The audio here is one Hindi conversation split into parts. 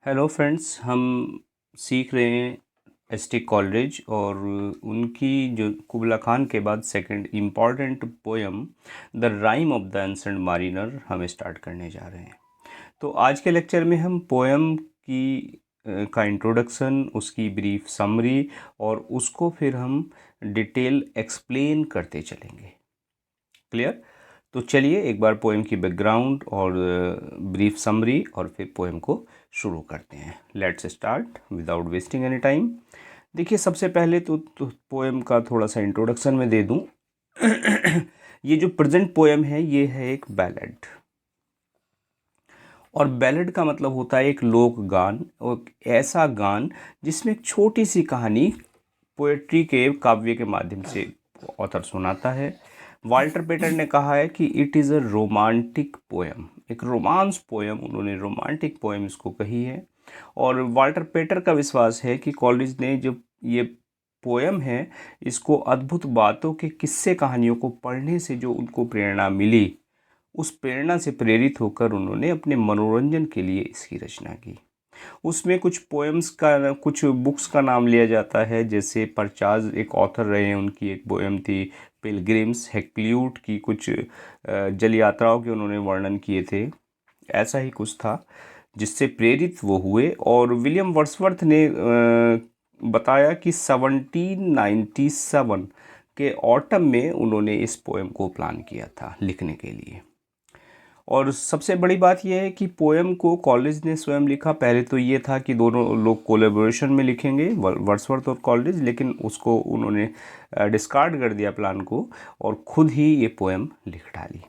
हेलो फ्रेंड्स, हम सीख रहे हैं एसटी कॉलरिज और उनकी जो कुबला खान के बाद second important poem the rime of the ancient mariner हम स्टार्ट करने जा रहे हैं। तो आज के लेक्चर में हम पोयम की का इंट्रोडक्शन, उसकी ब्रीफ समरी और उसको फिर हम डिटेल एक्सप्लेन करते चलेंगे। क्लियर? तो चलिए एक बार पोएम की बैकग्राउंड और ब्रीफ समरी और फिर पोएम को शुरू करते हैं। Let's start without wasting any time. देखिए, सबसे पहले तो पोएम का थोड़ा सा इंट्रोडक्शन मैं दे दूं। ये जो प्रेजेंट पोएम है ये है एक बैलेड, और बैलेड का मतलब होता है एक लोक गान, और ऐसा गान जिसमें एक छोटी सी कहानी पोएट्री के काव्य के माध्यम से ऑथर सुनाता है। वाल्टर पेटर ने कहा है कि it is a romantic poem, एक रोमांस पोएम, उन्होंने रोमांटिक पोएम इसको कही है। और वाल्टर पेटर का विश्वास है कि कॉलेज ने जब ये पोएम है इसको अद्भुत बातों के किस्से कहानियों को पढ़ने से जो उनको प्रेरणा मिली, उस प्रेरणा से प्रेरित होकर उन्होंने अपने मनोरंजन के लिए इसकी रचना की। उसमें कुछ पोएम्स का, कुछ बुक्स का नाम लिया जाता है, जैसे परचाज एक ऑथर रहे हैं, उनकी एक पोएम थी पिलग्रिम्स। हेक्ल्यूट की कुछ जल यात्राओं के उन्होंने वर्णन किए थे। ऐसा ही कुछ था जिससे प्रेरित वो हुए। और विलियम वर्ड्सवर्थ ने बताया कि 1797 के ऑटम में उन्होंने इस पोएम को प्लान किया था लिखने के लिए। और सबसे बड़ी बात यह है कि पोएम को कॉलेज ने स्वयं लिखा। पहले तो ये था कि दोनों लोग कोलैबोरेशन में लिखेंगे, वर्ड्सवर्थ और कॉलेज, लेकिन उसको उन्होंने डिस्कार्ड कर दिया प्लान को और खुद ही ये पोएम लिख डाली।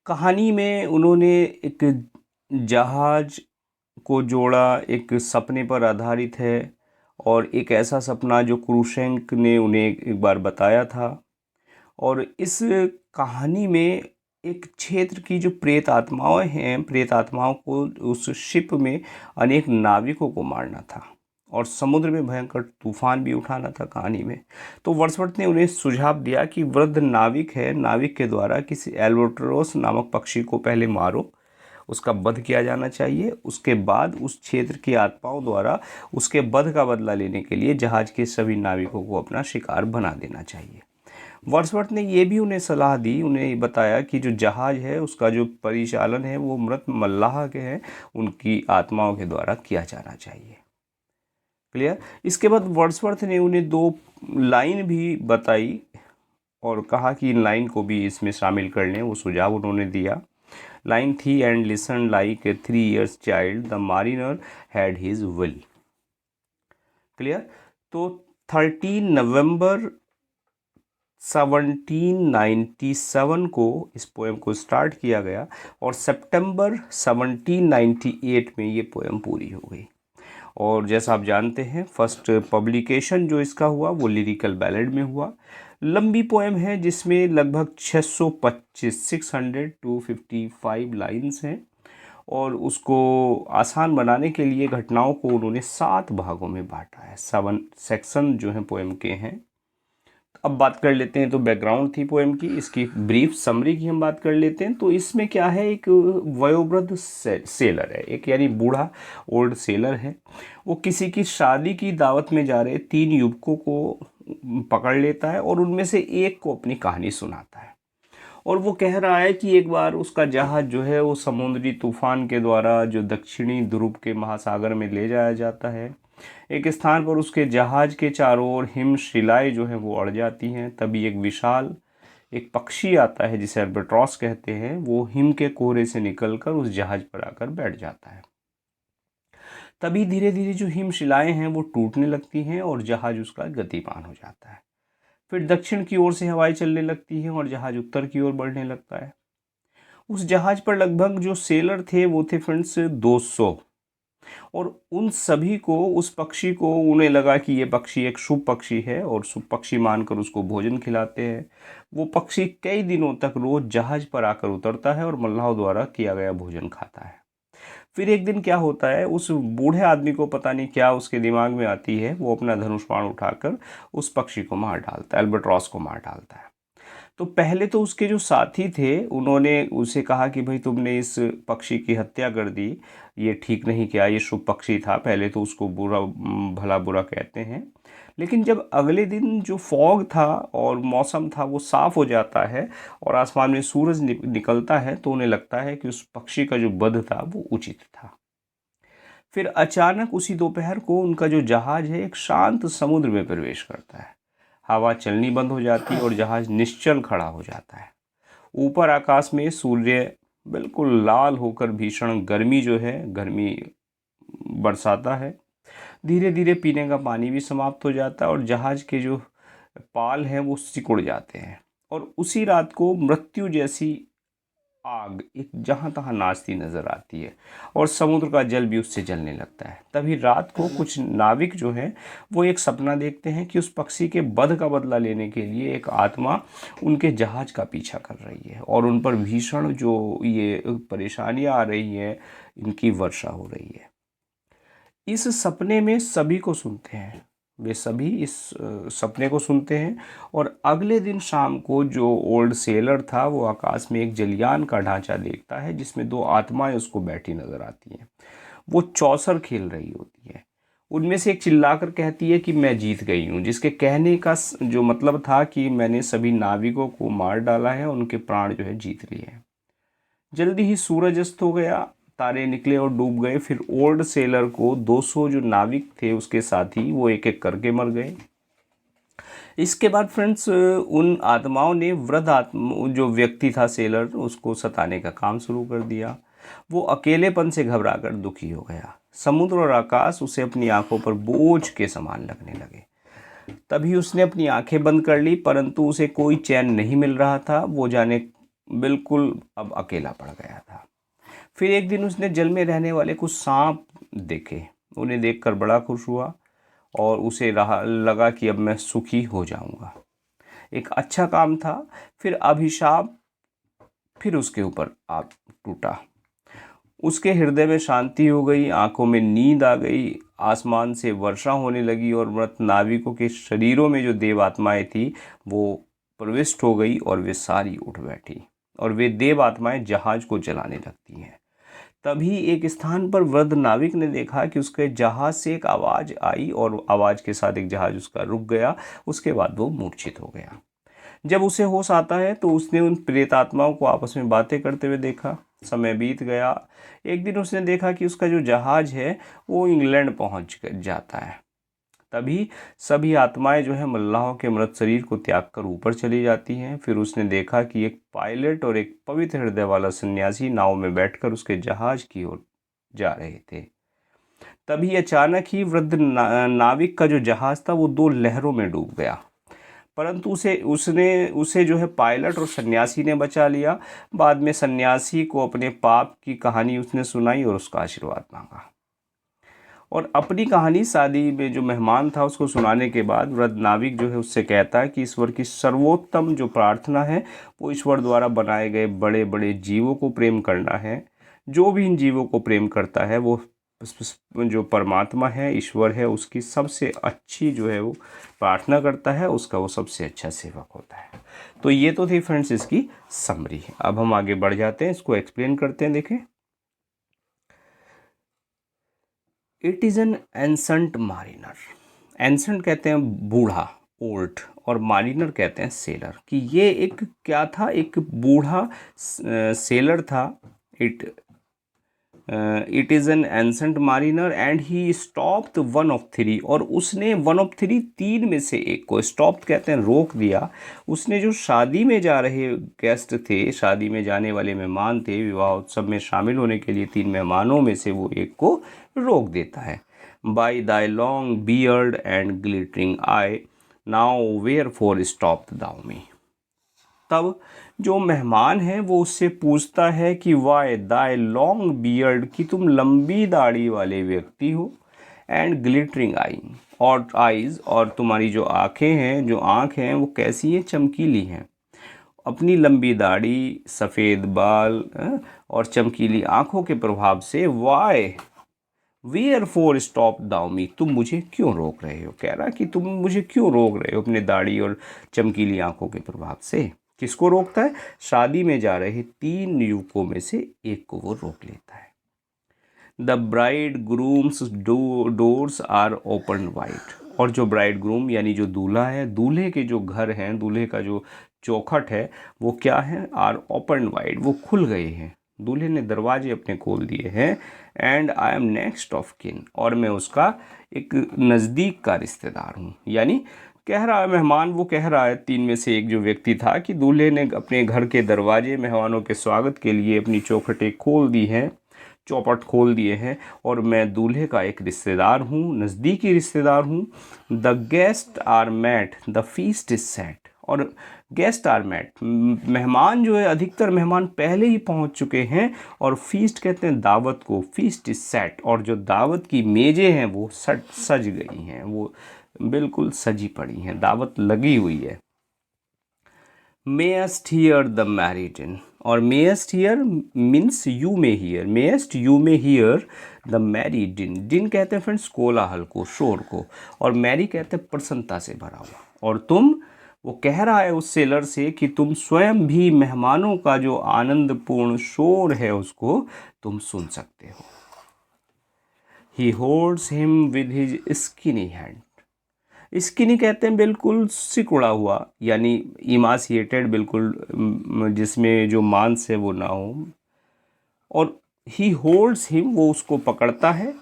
कहानी में उन्होंने एक जहाज को जोड़ा, एक सपने पर आधारित है, और एक ऐसा सपना जो क्रूशेंक ने उन्हें एक बार बताया था। और इस कहानी में एक क्षेत्र की जो प्रेत आत्माएं हैं, प्रेत आत्माओं को उस शिप में अनेक नाविकों को मारना था और समुद्र में भयंकर तूफान भी उठाना था कहानी में। तो वर्ड्सवर्थ ने उन्हें सुझाव दिया कि वृद्ध नाविक है, नाविक के द्वारा किसी एल्बाट्रोस नामक पक्षी को पहले मारो, उसका वध किया जाना चाहिए। उसके बाद उस क्षेत्र की आत्माओं द्वारा उसके वध का बदला लेने के लिए जहाज के सभी नाविकों को अपना शिकार बना देना चाहिए। वर्ड्सवर्थ ने ये भी उन्हें सलाह दी, उन्हें बताया कि जो जहाज है उसका जो परिचालन है वो मृत मल्लाह के हैं, उनकी आत्माओं के द्वारा किया जाना चाहिए। क्लियर? इसके बाद वर्ड्सवर्थ ने उन्हें 2 लाइन भी बताई और कहा कि इन लाइन को भी इसमें शामिल कर लें, वो सुझाव उन्होंने दिया। लाइन थी, and listen like a 3 years child the mariner had his will. Clear? तो 13 नवंबर 1797 को इस पोएम को स्टार्ट किया गया और सितंबर 1798 में ये पोएम पूरी हो गई। और जैसा आप जानते हैं, फर्स्ट पब्लिकेशन जो इसका हुआ वो लिरिकल बैलेड में हुआ। लंबी पोएम है जिसमें लगभग 600 to 55 लाइन्स हैं, और उसको आसान बनाने के लिए घटनाओं को उन्होंने 7 भागों में बांटा है। 7 सेक्शन जो हैं पोएम के हैं। अब बात कर लेते हैं, तो बैकग्राउंड थी पोएम की, इसकी ब्रीफ समरी की हम बात कर लेते हैं। तो इसमें क्या है, एक वयोवृद्ध सेलर है, एक यानी बूढ़ा ओल्ड सेलर है। वो किसी की शादी की दावत में जा रहे 3 युवकों को पकड़ लेता है और उनमें से एक को अपनी कहानी सुनाता है। और वो कह रहा है कि एक बार उसका जहाज जो है वो समुद्री तूफान के द्वारा जो दक्षिणी ध्रुव के महासागर में ले जाया जाता है। एक स्थान पर उसके जहाज के चारों ओर हिमशिलाएं जो हैं वो अड़ जाती हैं। तभी एक विशाल एक पक्षी आता है जिसे अल्बाट्रॉस कहते हैं, वो हिम के कोहरे से निकलकर उस जहाज पर आकर बैठ जाता है। तभी धीरे धीरे जो हिमशिलाएं हैं वो टूटने लगती हैं और जहाज उसका गतिमान हो जाता है। फिर दक्षिण की ओर से हवाएं चलने लगती हैं और जहाज उत्तर की ओर बढ़ने लगता है। उस जहाज पर लगभग जो सेलर थे वो थे फ्रेंड्स 200, और उन सभी को, उस पक्षी को, उन्हें लगा कि ये पक्षी एक शुभ पक्षी है और शुभ पक्षी मानकर उसको भोजन खिलाते हैं। वो पक्षी कई दिनों तक रोज जहाज पर आकर उतरता है और मल्लाहों द्वारा किया गया भोजन खाता है। फिर एक दिन क्या होता है, उस बूढ़े आदमी को पता नहीं क्या उसके दिमाग में आती है, वो अपना धनुष बाण उठाकर उस पक्षी को मार डालता है, अल्बाट्रॉस को मार डालता है। तो पहले तो उसके जो साथी थे उन्होंने उसे कहा कि भाई तुमने इस पक्षी की हत्या कर दी, ये ठीक नहीं किया, ये शुभ पक्षी था। पहले तो उसको बुरा भला बुरा कहते हैं। लेकिन जब अगले दिन जो फॉग था और मौसम था वो साफ़ हो जाता है और आसमान में सूरज निकलता है, तो उन्हें लगता है कि उस पक्षी का जो वध था वो उचित था। फिर अचानक उसी दोपहर को उनका जो जहाज़ है एक शांत समुद्र में प्रवेश करता है। हवा चलनी बंद हो जाती है और जहाज़ निश्चल खड़ा हो जाता है। ऊपर आकाश में सूर्य बिल्कुल लाल होकर भीषण गर्मी जो है गर्मी बरसाता है। धीरे धीरे पीने का पानी भी समाप्त हो जाता है और जहाज़ के जो पाल हैं वो सिकुड़ जाते हैं। और उसी रात को मृत्यु जैसी आग एक जहाँ तहाँ नाचती नजर आती है और समुद्र का जल भी उससे जलने लगता है। तभी रात को कुछ नाविक जो हैं वो एक सपना देखते हैं कि उस पक्षी के वध का बदला लेने के लिए एक आत्मा उनके जहाज का पीछा कर रही है और उन पर भीषण जो ये परेशानियां आ रही हैं इनकी वर्षा हो रही है। इस सपने में सभी को सुनते हैं, वे सभी इस सपने को सुनते हैं। और अगले दिन शाम को जो ओल्ड सेलर था वो आकाश में एक जलयान का ढांचा देखता है जिसमें दो आत्माएं उसको बैठी नजर आती हैं। वो चौसर खेल रही होती है। उनमें से एक चिल्लाकर कहती है कि मैं जीत गई हूँ, जिसके कहने का जो मतलब था कि मैंने सभी नाविकों को मार डाला है, उनके प्राण जो है जीत लिए हैं। जल्दी ही सूरज अस्त हो गया, तारे निकले और डूब गए। फिर ओल्ड सेलर को 200 जो नाविक थे उसके साथी वो एक एक करके मर गए। इसके बाद फ्रेंड्स उन आत्माओं ने वृद्ध आत्मा जो व्यक्ति था सेलर उसको सताने का काम शुरू कर दिया। वो अकेलेपन से घबराकर दुखी हो गया। समुद्र और आकाश उसे अपनी आंखों पर बोझ के समान लगने लगे। तभी उसने अपनी आंखें बंद कर ली, परंतु उसे कोई चैन नहीं मिल रहा था। वो जाने बिल्कुल अब अकेला पड़ गया था। फिर एक दिन उसने जल में रहने वाले कुछ सांप देखे। उन्हें देखकर बड़ा खुश हुआ और उसे लगा कि अब मैं सुखी हो जाऊंगा। एक अच्छा काम था। फिर अभिशाप फिर उसके ऊपर आ टूटा। उसके हृदय में शांति हो गई, आंखों में नींद आ गई, आसमान से वर्षा होने लगी और मृत नाविकों के शरीरों में जो देव आत्माएं थी वो प्रविष्ट हो गई और वे सारी उठ बैठी और वे देव आत्माएं जहाज को जलाने लगती हैं। तभी एक स्थान पर वृद्ध नाविक ने देखा कि उसके जहाज से एक आवाज़ आई और आवाज़ के साथ एक जहाज उसका रुक गया। उसके बाद वो मूर्छित हो गया। जब उसे होश आता है तो उसने उन प्रेतात्माओं को आपस में बातें करते हुए देखा। समय बीत गया। एक दिन उसने देखा कि उसका जो जहाज है वो इंग्लैंड पहुंच जाता है। तभी सभी आत्माएं जो है मल्लाहों के मृत शरीर को त्याग कर ऊपर चली जाती हैं। फिर उसने देखा कि एक पायलट और एक पवित्र हृदय वाला सन्यासी नाव में बैठकर उसके जहाज की ओर जा रहे थे। तभी अचानक ही वृद्ध नाविक का जो जहाज था वो दो लहरों में डूब गया, परंतु उसे जो है पायलट और सन्यासी ने बचा लिया। बाद में सन्यासी को अपने पाप की कहानी उसने सुनाई और उसका आशीर्वाद मांगा। और अपनी कहानी शादी में जो मेहमान था उसको सुनाने के बाद वृद्ध नाविक जो है उससे कहता है कि ईश्वर की सर्वोत्तम जो प्रार्थना है वो ईश्वर द्वारा बनाए गए बड़े बड़े जीवों को प्रेम करना है। जो भी इन जीवों को प्रेम करता है वो जो परमात्मा है, ईश्वर है, उसकी सबसे अच्छी जो है वो प्रार्थना करता है, उसका वो सबसे अच्छा सेवक होता है। तो ये तो थी फ्रेंड्स इसकी समरी। अब हम आगे बढ़ जाते हैं, इसको एक्सप्लेन करते हैं। देखें, it is an ancient mariner. Ancient कहते हैं बूढ़ा, ओल्ड, और मारिनर कहते हैं सेलर। कि ये एक क्या था, एक बूढ़ा सेलर था। It is an ancient mariner and he stopped one of three. और उसने वन ऑफ थ्री, तीन में से एक को, स्टॉप कहते हैं रोक दिया। उसने जो शादी में जा रहे गेस्ट थे, शादी में जाने वाले मेहमान थे, विवाह उत्सव में शामिल होने के लिए तीन मेहमानों में से वो एक को रोक देता है। By thy long beard and glittering eye now wherefore stop thou me. तब जो मेहमान है वो उससे पूछता है कि वाई दाई लॉन्ग बियर्ड, कि तुम लंबी दाढ़ी वाले व्यक्ति हो, एंड ग्लिटरिंग आई, और आईज, और तुम्हारी जो आँखें हैं, जो आँख हैं वो कैसी हैं, चमकीली हैं। अपनी लंबी दाढ़ी, सफ़ेद बाल और चमकीली आँखों के प्रभाव से Y where four stop thou मी, तुम मुझे क्यों रोक रहे हो। कह रहा कि तुम मुझे क्यों रोक रहे हो अपने दाढ़ी और चमकीली आँखों के प्रभाव से। किसको रोकता है? शादी में जा रहे 3 युवकों में से एक को वो रोक लेता है। The bridegroom's doors are open wide, और जो ब्राइड ग्रूम यानी जो दूल्हा है, दूल्हे के जो घर हैं, दूल्हे का जो चौखट है वो क्या है? आर ओपन वाइड, वो खुल गए हैं, दूल्हे ने दरवाजे अपने खोल दिए हैं। And I am next of kin, और मैं उसका एक नज़दीक का रिश्तेदार हूँ। यानी कह रहा है मेहमान, वो कह रहा है 3 में से एक जो व्यक्ति था कि दूल्हे ने अपने घर के दरवाजे मेहमानों के स्वागत के लिए अपनी चौखटें खोल दी हैं, चौपट खोल दिए हैं, और मैं दूल्हे का एक रिश्तेदार हूँ, नज़दीकी रिश्तेदार हूँ। The guest are met, the feast is set, और गेस्ट आर मेट, मेहमान जो है, अधिकतर मेहमान पहले ही पहुँच चुके हैं, और फीस्ट कहते हैं दावत को, फीस्ट इज सेट, और जो दावत की मेज़ें हैं वो सज गई हैं, वो बिल्कुल सजी पड़ी हैं, दावत लगी हुई है। Mayest hear the married in, और mayest hear means you may hear, mayest you may hear the married in, दिन कहते हैं फ्रेंड्स कोलाहल को, शोर को, और मैरी कहते हैं प्रसन्नता से भरा हुआ, और तुम, वो कह रहा है उस सेलर से कि तुम स्वयं भी मेहमानों का जो आनंदपूर्ण शोर है उसको तुम सुन सकते हो। He holds him with his skinny hand, skinny कहते हैं बिल्कुल सिकुड़ा हुआ, यानी इमासिएटेड, बिल्कुल जिसमें जो मांस है वो ना हो, और ही होल्ड्स हिम, वो उसको पकड़ता है,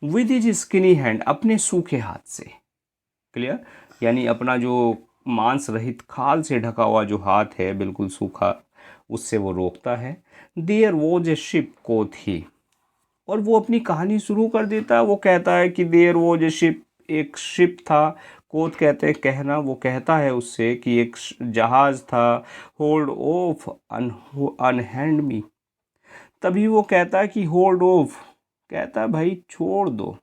विद हिज स्किनी हैंड, अपने सूखे हाथ से। क्लियर? यानी अपना जो मांस रहित खाल से ढका हुआ जो हाथ है बिल्कुल सूखा, उससे वो रोकता है। देयर वॉज ए शिप कोथ ही, और वो अपनी कहानी शुरू कर देता है। वो कहता है कि देयर वॉज ए शिप, एक शिप था, कोथ कहते हैं कहना, वो कहता है उससे कि एक जहाज था। होल्ड ऑफ अनहैंड मी, तभी वो कहता है कि होल्ड ऑफ, कहता है भाई छोड़ दो,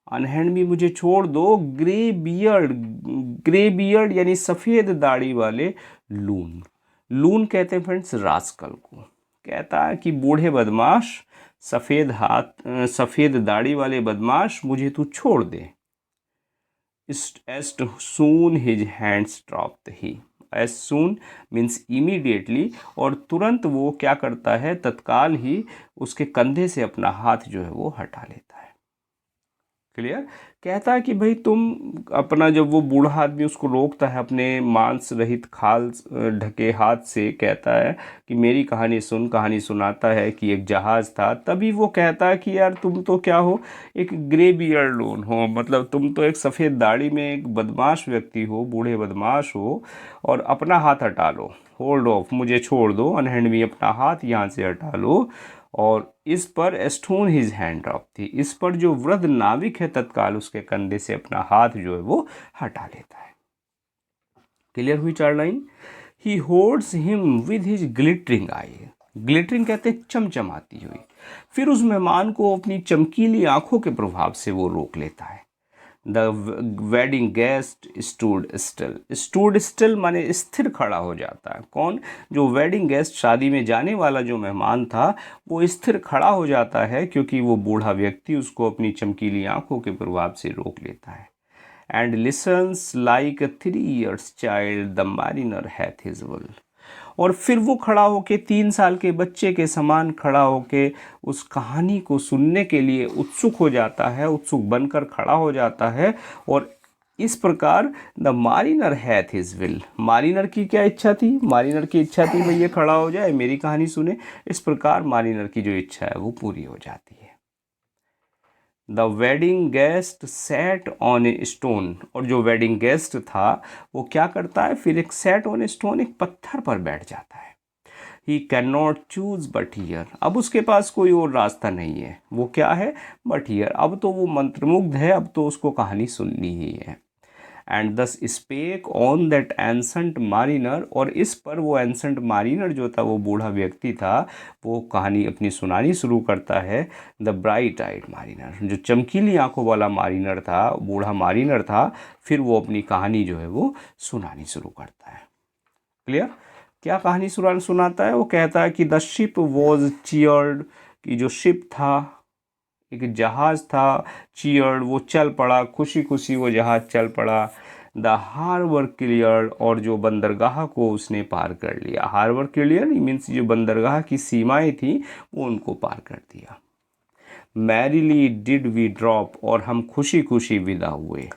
अनहैंड मी मुझे छोड़ दो। ग्रे बियर्ड, ग्रे बियर्ड यानी सफ़ेद दाढ़ी वाले लून, लून कहते हैं फ्रेंड्स रास्कल को, कहता है कि बूढ़े बदमाश, सफ़ेद दाढ़ी वाले बदमाश, मुझे तू छोड़ दे। As soon his hands dropped he, as soon means immediately, और तुरंत वो क्या करता है, तत्काल ही उसके कंधे से अपना हाथ जो है वो हटा लेता है। क्लियर? कहता है कि भाई तुम अपना, जब वो बूढ़ा आदमी उसको रोकता है अपने मांस रहित खाल ढके हाथ से, कहता है कि मेरी कहानी सुन, कहानी सुनाता है कि एक जहाज़ था। तभी वो कहता है कि यार तुम तो क्या हो, एक ग्रे बियर्ड लोन हो, मतलब तुम तो एक सफ़ेद दाढ़ी में एक बदमाश व्यक्ति हो, बूढ़े बदमाश हो, और अपना हाथ हटा लो, होल्ड ऑफ, मुझे छोड़ दो, अनहैंड मी, अपना हाथ यहाँ से हटा लो। और इस पर एस्टोन हिज हैंड ड्रॉप थी, इस पर जो वृद्ध नाविक है तत्काल उसके कंधे से अपना हाथ जो है वो हटा लेता है। क्लियर हुई 4 line? He holds him with his glittering I, glittering कहते हैं चमचमाती हुई। फिर उस मेहमान को अपनी चमकीली आंखों के प्रभाव से वो रोक लेता है। The wedding guest stood still, stood still माने स्थिर खड़ा हो जाता है। कौन? जो वेडिंग गेस्ट, शादी में जाने वाला जो मेहमान था, वो स्थिर खड़ा हो जाता है, क्योंकि वो बूढ़ा व्यक्ति उसको अपनी चमकीली आंखों के प्रभाव से रोक लेता है। And listens like a 3 years child the mariner hath his will, और फिर वो खड़ा होके 3 साल के बच्चे के समान खड़ा होके उस कहानी को सुनने के लिए उत्सुक हो जाता है, उत्सुक बनकर खड़ा हो जाता है। और इस प्रकार the mariner hath his will, मारिनर की क्या इच्छा थी? मारिनर की इच्छा थी भाई ये खड़ा हो जाए, मेरी कहानी सुने। इस प्रकार मारिनर की जो इच्छा है वो पूरी हो जाती है। The wedding guest set on a stone, और जो वेडिंग गेस्ट था वो क्या करता है, फिर एक सेट ऑन ए स्टोन, एक पत्थर पर बैठ जाता है। He can not choose but here, अब उसके पास कोई और रास्ता नहीं है, वो क्या है, बट हियर, अब तो वो मंत्रमुग्ध है, अब तो उसको कहानी सुननी ही है। एंड दस स्पेक ऑन दैट एंसेंट मारिनर, और इस पर वो एंसेंट मारिनर जो था, वो बूढ़ा व्यक्ति था, वो कहानी अपनी सुनानी शुरू करता है। द ब्राइट आइड मारिनर, जो चमकीली आंखों वाला मारिनर था, बूढ़ा मारिनर था, फिर वो अपनी कहानी जो है वो सुनानी शुरू करता है। क्लियर? क्या कहानी सुनाता है? वो कहता है कि द शिप वॉज चीयर्ड, कि जो शिप था, एक जहाज़ था, चीयर्ड वो चल पड़ा, खुशी खुशी वो जहाज़ चल पड़ा। द हार्बर क्लियर, और जो बंदरगाह को उसने पार कर लिया। हार्बर क्लियर मीन्स जो बंदरगाह की सीमाएं थी वो उनको पार कर दिया। मैरिली डिड वी ड्रॉप, और हम खुशी खुशी विदा हुए।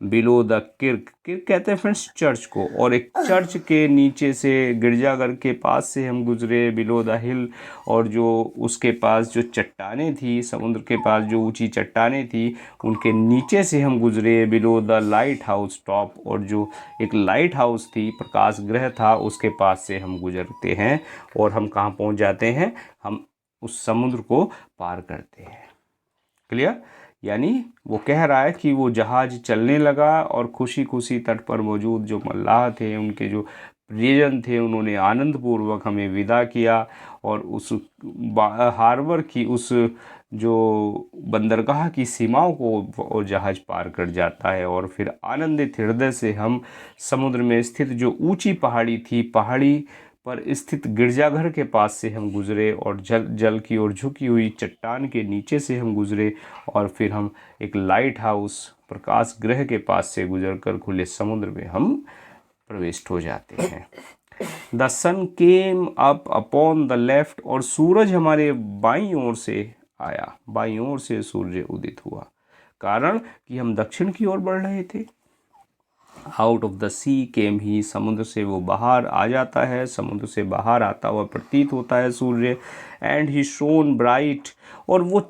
बिलो द किर्क, किर्क कहते हैं फ्रेंड्स चर्च को, और एक चर्च के नीचे से, गिरजाघर के पास से हम गुजरे। बिलो द हिल, और जो उसके पास जो चट्टानें थी, समुद्र के पास जो ऊंची चट्टानें थी उनके नीचे से हम गुजरे। Below the light house top, और जो एक लाइट हाउस थी, प्रकाश गृह था, उसके पास से हम गुजरते हैं और हम कहाँ पहुँच जाते हैं, हम उस समुद्र को पार करते हैं। क्लियर? यानी वो कह रहा है कि वो जहाज चलने लगा और खुशी खुशी तट पर मौजूद जो मल्लाह थे, उनके जो परिजन थे, उन्होंने आनंदपूर्वक हमें विदा किया, और उस हार्बर की उस जो बंदरगाह की सीमाओं को वो जहाज पार कर जाता है, और फिर आनंदित हृदय से हम समुद्र में स्थित जो ऊंची पहाड़ी थी, पहाड़ी पर स्थित गिरजाघर के पास से हम गुजरे, और जल की ओर झुकी हुई चट्टान के नीचे से हम गुजरे, और फिर हम एक लाइट हाउस प्रकाश गृह के पास से गुजरकर खुले समुद्र में हम प्रविष्ट हो जाते हैं। The sun came up upon the left, और सूरज हमारे बाईं ओर से आया, बाईं ओर से सूर्य उदित हुआ, कारण कि हम दक्षिण की ओर बढ़ रहे थे। आउट ऑफ द सी केम ही, समुद्र से वो बाहर आ जाता है, समुद्र से बाहर आता हुआ प्रतीत होता है सूर्य। एंड ही शोन ब्राइट, और वो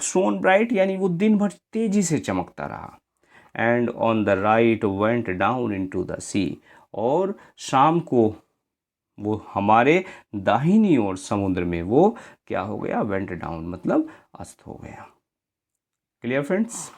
शोन ब्राइट यानी वो दिन भर तेजी से चमकता रहा। And on the right went down into the sea, और शाम को वो हमारे दाहिनी ओर समुद्र में वो क्या हो गया, वेंट डाउन मतलब अस्त हो गया। Clear friends?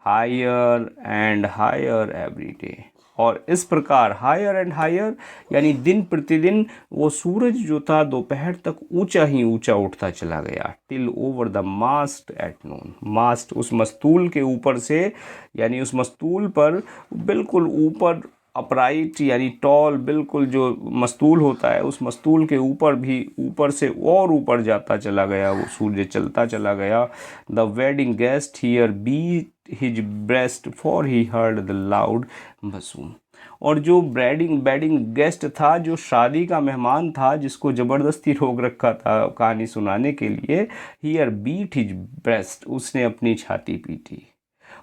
Higher and higher every day, और इस प्रकार हायर एंड हायर यानी दिन प्रतिदिन वो सूरज जो था दोपहर तक ऊंचा ही ऊंचा उठता चला गया। Till over the mast at noon, mast उस मस्तूल के ऊपर से, यानी उस मस्तूल पर बिल्कुल ऊपर अपराइट यानी टॉल, बिल्कुल जो मस्तूल होता है उस मस्तूल के ऊपर भी ऊपर से और ऊपर जाता चला गया, वो सूर्य चलता चला गया। The wedding guest here beat his breast for he heard the loud bassoon, और जो बेडिंग गेस्ट था, जो शादी का मेहमान था, जिसको ज़बरदस्ती रोक रखा था कहानी सुनाने के लिए, हियर बीट हिज ब्रेस्ट, उसने अपनी छाती पीटी,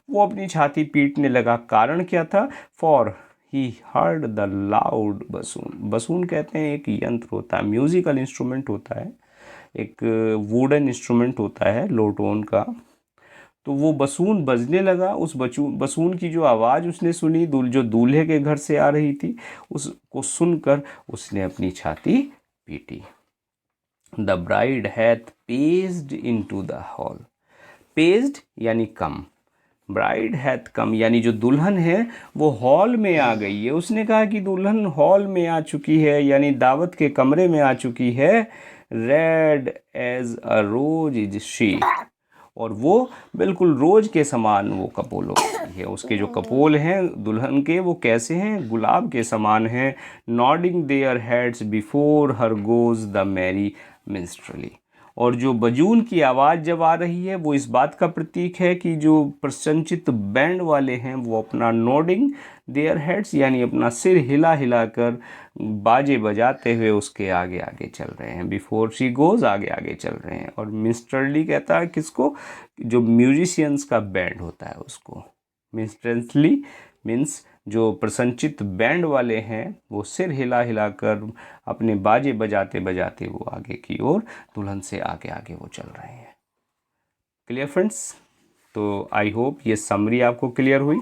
वो अपनी छाती पीटने लगा। कारण क्या था? For he heard the loud बसून, बसून कहते हैं एक यंत्र होता है, म्यूजिकल इंस्ट्रूमेंट होता है, एक वुडन इंस्ट्रूमेंट होता है लो टोन का। तो वो बसून बजने लगा, उस बसून की जो आवाज़ उसने सुनी, जो दूल्हे के घर से आ रही थी, उसको सुनकर उसने अपनी छाती PT. The bride hath paced into the hall, paced यानी कम, ब्राइड हैथ कम यानी जो दुल्हन है वो हॉल में आ गई है। उसने कहा कि दुल्हन हॉल में आ चुकी है, यानी दावत के कमरे में आ चुकी है। Red as a rose is she, और वो बिल्कुल रोज के समान वो कपोल होती है। उसके जो कपोल हैं दुल्हन के वो कैसे हैं? गुलाब के समान हैं। Nodding their heads before her goes the merry minstrelsy, और जो बजून की आवाज़ जब आ रही है वो इस बात का प्रतीक है कि जो प्रसन्नचित्त बैंड वाले हैं वो अपना नोडिंग देयर हेड्स यानी अपना सिर हिला हिला कर बाजे बजाते हुए उसके आगे आगे चल रहे हैं। बिफोर शी गोज आगे आगे चल रहे हैं। और मिन्स्ट्रली कहता है किसको? जो म्यूजिशियंस का बैंड होता है उसको। मिन्स्ट्रली मीन्स जो प्रसन्नचित्त बैंड वाले हैं वो सिर हिला हिला कर अपने बाजे बजाते बजाते वो आगे की ओर दुल्हन से आगे आगे वो चल रहे हैं। Clear friends? तो आई होप ये समरी आपको क्लियर हुई,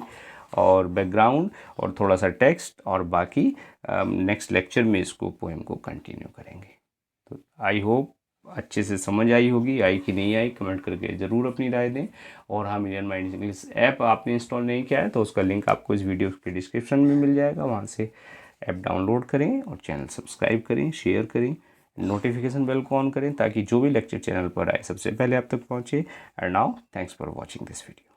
और बैकग्राउंड और थोड़ा सा टेक्स्ट, और बाकी नेक्स्ट लेक्चर में इसको पोएम को कंटिन्यू करेंगे। तो आई होप अच्छे से समझ आई होगी। आई कि नहीं आई कमेंट करके ज़रूर अपनी राय दें। और हाँ, मिलियन माइंड इंग्लिश ऐप आपने इंस्टॉल नहीं किया है तो उसका लिंक आपको इस वीडियो के डिस्क्रिप्शन में मिल जाएगा, वहाँ से ऐप डाउनलोड करें और चैनल सब्सक्राइब करें, शेयर करें, नोटिफिकेशन बेल को ऑन करें ताकि जो भी लेक्चर चैनल पर आए सबसे पहले आप तक पहुँचे। And now thanks for watching this video.